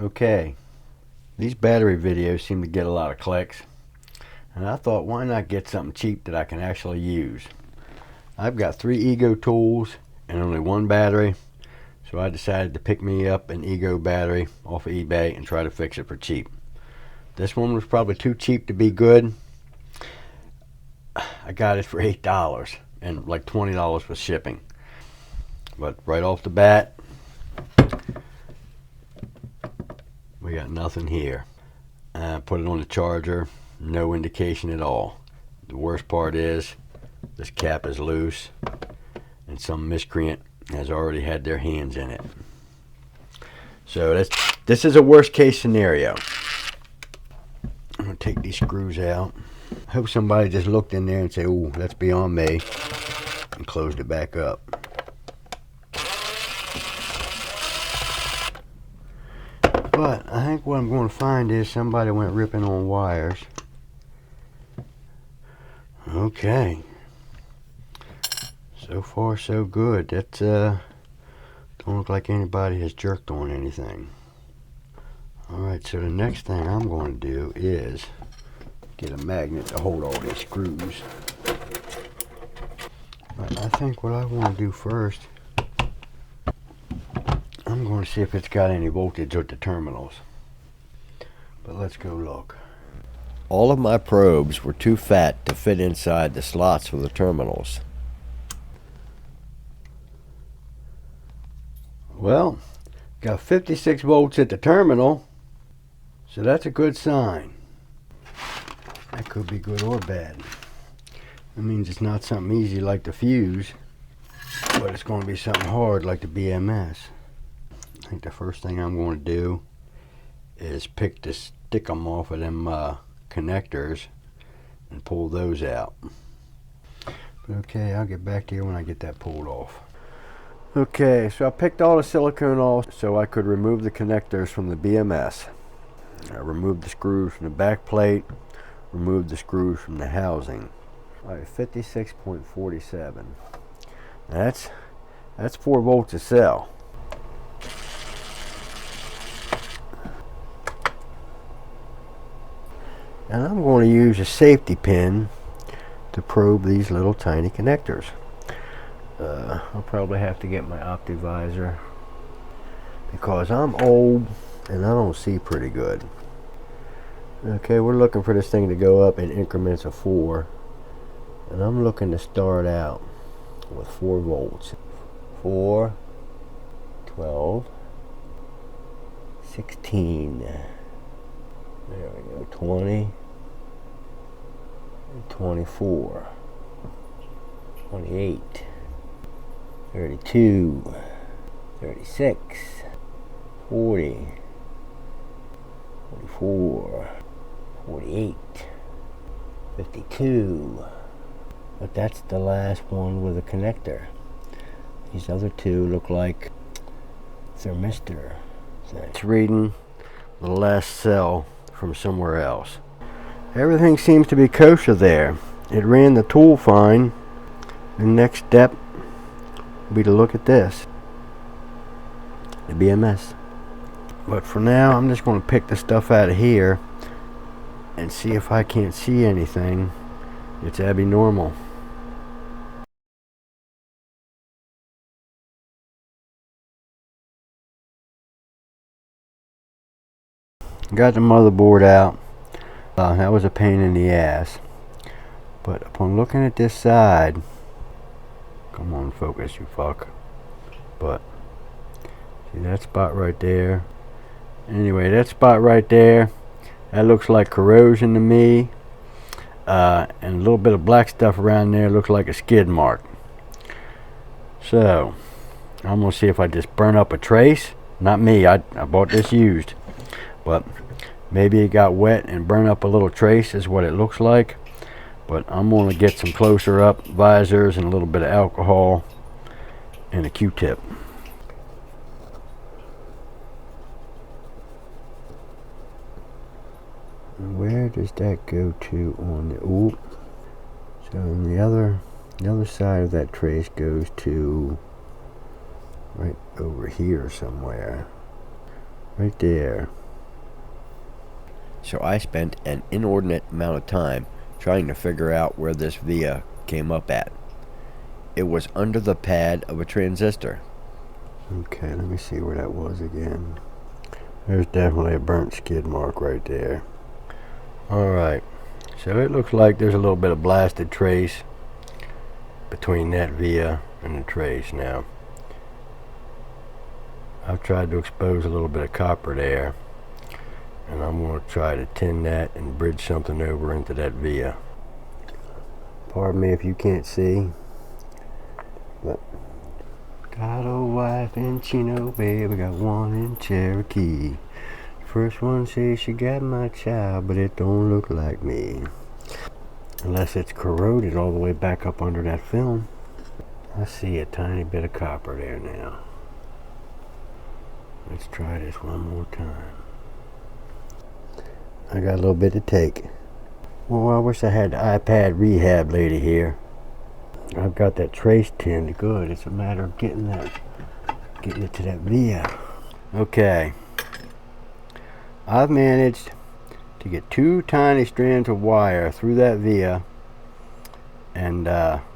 Okay, these battery videos seem to get a lot of clicks, and I thought, why not get something cheap that I can actually use? I've got 3 Ego tools and only 1 battery, so I decided to pick me up an Ego battery off of eBay and try to fix it for cheap. This one was probably too cheap to be good. I got it for $8 and like $20 for shipping. But right off the bat, we got nothing here. I put it on the charger, no indication at all. The worst part is this cap is loose and some miscreant has already had their hands in it. So this is a worst case scenario. I'm gonna take these screws out. I hope somebody just looked in there and said, "Oh, that's beyond me," and closed it back up. But I think what I'm going to find is somebody went ripping on wires. Okay. So far so good. That don't look like anybody has jerked on anything. Alright, so the next thing I'm going to do is get a magnet to hold all these screws. But I think what I want to do first, I'm going to see if it's got any voltage at the terminals. But let's go look. All of my probes were too fat to fit inside the slots for the terminals. Well, got 56 volts at the terminal, so that's a good sign. That could be good or bad. That means it's not something easy like the fuse, but it's going to be something hard like the BMS. I think the first thing I'm going to do is stick them off of them connectors and pull those out. Okay, I'll get back to you when I get that pulled off. Okay, so I picked all the silicone off so I could remove the connectors from the BMS. I removed the screws from the back plate, removed the screws from the housing. Alright, 56.47. That's 4 volts a cell. And I'm going to use a safety pin to probe these little tiny connectors. I'll probably have to get my OptiVisor because I'm old and I don't see pretty good. Okay, we're looking for this thing to go up in increments of 4, and I'm looking to start out with 4 volts. 4, 12, 16, there we go, 20, 24, 28, 32, 36, 40, 44, 48, 52. But that's the last one with a connector. These other 2 look like thermistor. It's reading the last cell from somewhere else. Everything seems to be kosher there. It ran the tool fine. The next step will be to look at this, the BMS. But for now, I'm just going to pick the stuff out of here and see if I can't see anything. It's abnormal. Got the motherboard out. That was a pain in the ass. But upon looking at this side, come on, focus, you fuck. But see that spot right there? Anyway, that spot right there, that looks like corrosion to me. And a little bit of black stuff around there looks like a skid mark. So I'm gonna see if I just burn up a trace. Not me, I bought this used, but maybe it got wet and burned up a little trace is what it looks like. But I'm gonna get some closer up visors and a little bit of alcohol and a Q-tip. Where does that go to on the, ooh. So the other side of that trace goes to right over here somewhere. Right there. So I spent an inordinate amount of time trying to figure out where this via came up at. It was under the pad of a transistor. Okay, let me see where that was again. There's definitely a burnt skid mark right there. Alright, so it looks like there's a little bit of blasted trace between that via and the trace. Now, I've tried to expose a little bit of copper there, and I'm going to try to tin that and bridge something over into that via. Pardon me if you can't see, but got a wife in Chino, baby, got one in Cherokee. First one says she got my child, but it don't look like me. Unless it's corroded all the way back up under that film. I see a tiny bit of copper there now. Let's try this one more time. I got a little bit to take. Well, I wish I had the iPad rehab lady here. I've got that trace tinned good. It's a matter of getting it to that via. Okay. I've managed to get 2 tiny strands of wire through that via and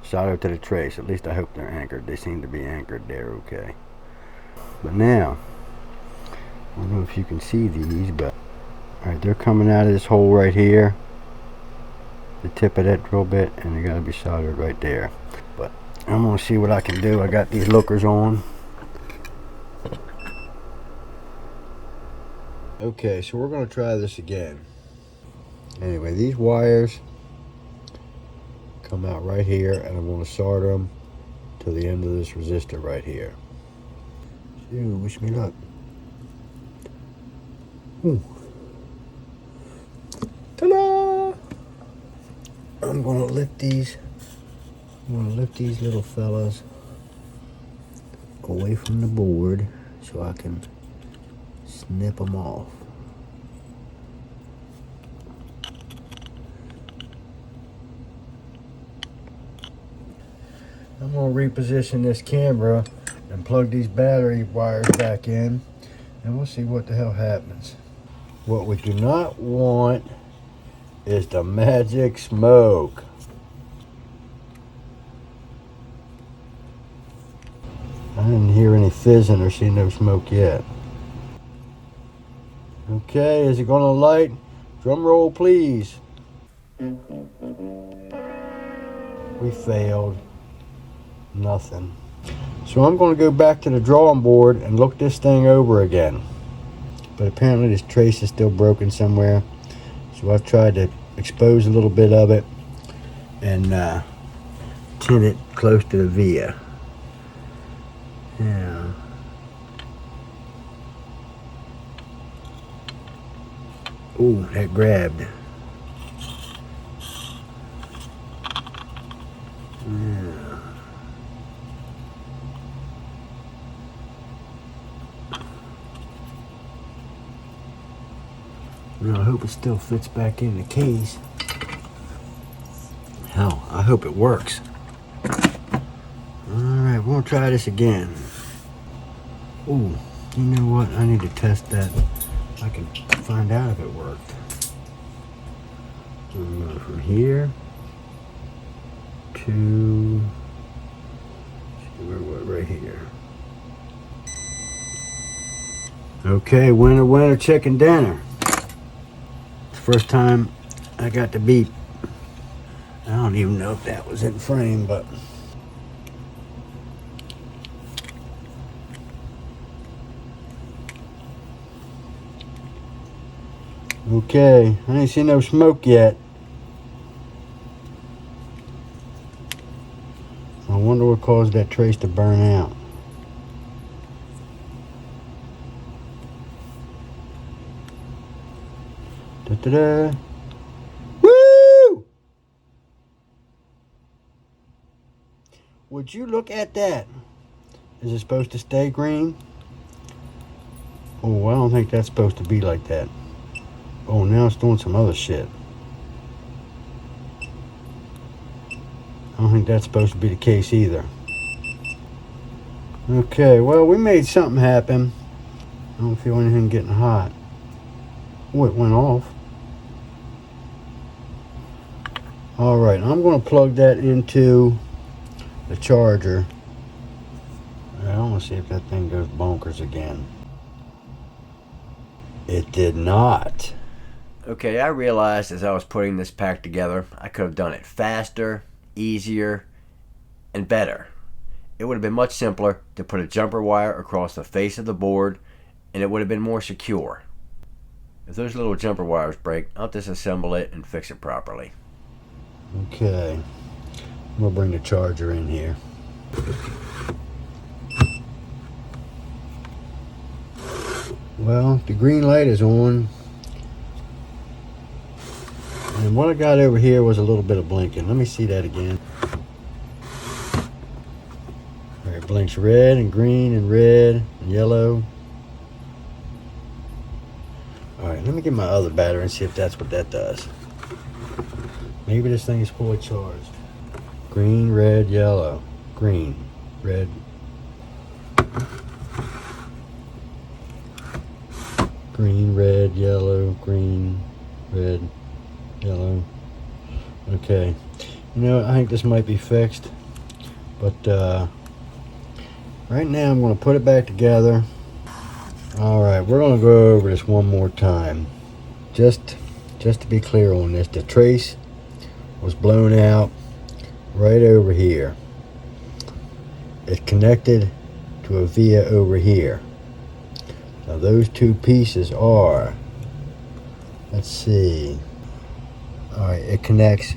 solder to the trace. At least I hope they're anchored. They seem to be anchored there okay. But now, I don't know if you can see these, but alright, they're coming out of this hole right here, the tip of that drill bit, and they gotta be soldered right there. But I'm gonna see what I can do. I got these lookers on. Okay, so we're going to try this again. Anyway, these wires come out right here, and I'm going to solder them to the end of this resistor right here. Ooh, wish me luck. Ooh. Ta-da! I'm going to lift these. I'm going to lift these little fellas away from the board so I can snip them off. I'm going to reposition this camera and plug these battery wires back in, and we'll see what the hell happens. What we do not want is the magic smoke. I didn't hear any fizzing or see no smoke yet. Okay, is it going to light? Drum roll, please. We failed. Nothing. So I'm going to go back to the drawing board and look this thing over again. But apparently this trace is still broken somewhere. So I've tried to expose a little bit of it and tin it close to the via. Yeah. Ooh, that grabbed. Yeah. Well, I hope it still fits back in the case. Hell, I hope it works. Alright, we'll try this again. Ooh, you know what? I need to test that. I can find out if it worked. I'm going from here to right here. Okay, winner, winner, chicken dinner. First time I got the beep. I don't even know if that was in frame, but okay, I ain't seen no smoke yet. I wonder what caused that trace to burn out. Da-da-da. Woo! Would you look at that? Is it supposed to stay green? Oh, I don't think that's supposed to be like that. Oh, now it's doing some other shit. I don't think that's supposed to be the case either. Okay, well, we made something happen. don't feel anything getting hot. Oh, it went off. Alright, I'm going to plug that into the charger. I want to see if that thing goes bonkers again. It did not. Okay, I realized as I was putting this pack together, I could have done it faster, easier, and better. It would have been much simpler to put a jumper wire across the face of the board, and it would have been more secure. If those little jumper wires break, I'll disassemble it and fix it properly. Okay, we'll bring the charger in here. Well, the green light is on. And what I got over here was a little bit of blinking. Let me see that again. All right, it blinks red and green and red and yellow. All right, let me get my other battery and see if that's what that does. Maybe this thing is fully charged. Green, red, yellow. Green, red. Green, red, yellow, green, red, yellow. Okay. You know, I think this might be fixed. But right now I'm going to put it back together. Alright, we're going to go over this one more time. Just to be clear on this, the trace was blown out right over here. It connected to a via over here. Now those two pieces are, let's see, alright, it connects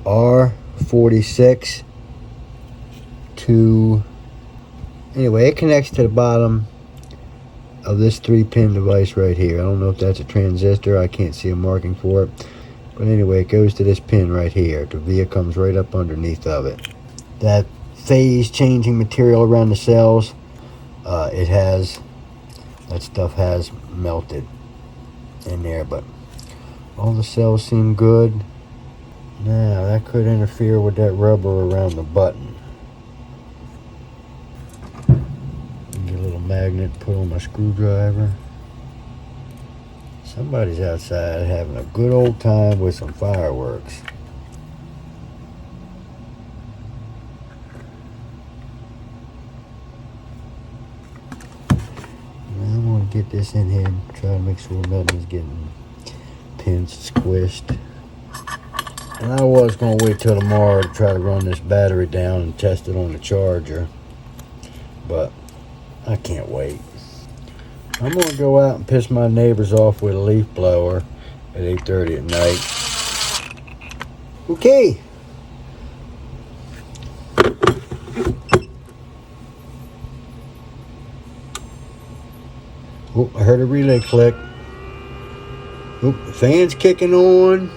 R46 to, anyway, it connects to the bottom of this 3-pin device right here. I don't know if that's a transistor, I can't see a marking for it, but anyway, it goes to this pin right here. The via comes right up underneath of it. That phase changing material around the cells, that stuff has melted in there, but all the cells seem good. Now that could interfere with that rubber around the button. Get a little magnet, put on my screwdriver. Somebody's outside having a good old time with some fireworks. Get this in here and try to make sure nothing's getting pinched, squished. And I was going to wait till tomorrow to try to run this battery down and test it on the charger, but I can't wait. I'm going to go out and piss my neighbors off with a leaf blower at 8:30 at night. Okay. Oh, I heard a relay click. Oh, the fan's kicking on.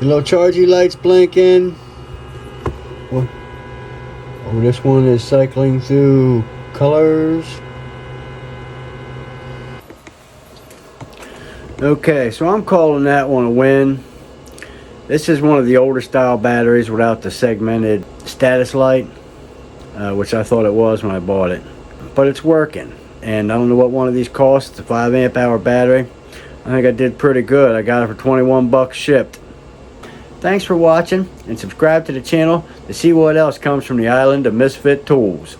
The little chargy lights blinking. Oh, this one is cycling through colors. Okay, so I'm calling that one a win. This is one of the older style batteries without the segmented status light, which I thought it was when I bought it. But it's working. And I don't know what one of these costs. It's a 5 amp hour battery. I think I did pretty good. I got it for 21 bucks shipped. Thanks for watching, and subscribe to the channel to see what else comes from the island of misfit tools.